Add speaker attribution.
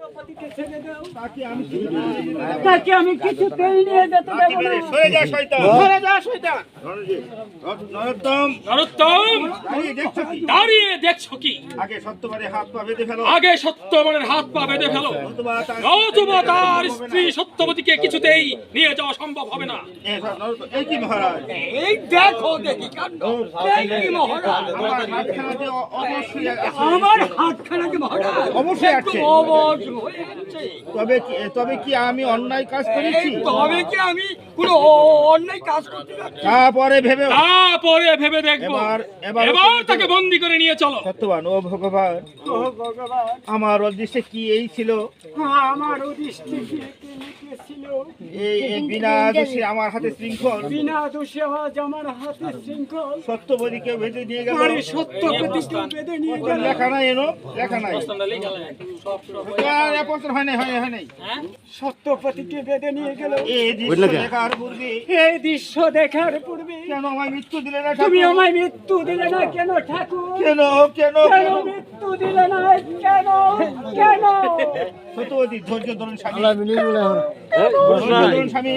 Speaker 1: সত্যপতিকে ছেড়ে দাও।
Speaker 2: আমি
Speaker 1: তাকে আমি কিছুতেই নিয়ে যেতে দেবো না।
Speaker 2: সরে যা শয়তান,
Speaker 1: সরে যা শয়তান।
Speaker 2: নরোত্তম,
Speaker 3: নরোত্তম,
Speaker 2: দাঁড়িয়ে দেখছো কি?
Speaker 3: দাঁড়িয়ে দেখছো কি?
Speaker 2: আগে সত্যবাদী হাত পা বেঁধে ফেলো,
Speaker 3: আগে সত্যবানের হাত পা বেঁধে ফেলো, নতুবা তার স্ত্রী সত্যবতীকে কিছুতেই নিয়ে যাওয়া সম্ভব হবে না।
Speaker 2: এই কি মহারাজ,
Speaker 1: এই দেখো দেখি কাণ্ড। এই কি মহারাজ?
Speaker 2: আমার হাতখানা যে অবশ্যই আছে।
Speaker 1: আমার হাতখানা কি মহারাজ?
Speaker 2: অবশ্যই আছে।
Speaker 1: অবশ হয়ে আছে।
Speaker 2: তবে কি আমি অন্যায় কাজ করেছি?
Speaker 1: তবে কি আমি কোনো অন্যায় কাজ করতে যাচ্ছি?
Speaker 2: তারপরে ভেবে
Speaker 3: তারপরে ভেবে দেখবো।
Speaker 2: এবার
Speaker 3: তাকে বন্দি করে নিয়ে চলো।
Speaker 2: সত্যবান, ও ভগবান,
Speaker 1: ও ভগবান,
Speaker 2: আমার উদ্দেশ্যে কি এই ছিল?
Speaker 1: আমার দৃষ্টি ছিল
Speaker 2: এই বিনা দোষে আমার হাতে শৃঙ্খল,
Speaker 1: বিনা দোষে আজ আমার হাতে শৃঙ্খল।
Speaker 2: সত্যবতীকে বেঁধে নিয়ে গেল।
Speaker 1: আরে সত্যপতিকে বেঁধে নিয়ে গেল।
Speaker 2: লেখা নাই এনো, লেখা নাই। পছন্দ হয় নাই, হয় নাই।
Speaker 1: সত্যপতিকে বেঁধে নিয়ে গেল।
Speaker 2: এই দৃশ্য দেখার পূর্বে
Speaker 1: এই দৃশ্য দেখার পূর্বে
Speaker 2: কেন আমায় মৃত্যু দিলে না?
Speaker 1: তুমি আমায় মৃত্যু দিলে না কেন ঠাকুর?
Speaker 2: কেন কেন
Speaker 1: কেন মৃত্যু দিলে না? কেন কেন?
Speaker 2: সত্যবতী, ধৈর্য ধরুন স্বামী, ধৈর্য ধরুন স্বামী।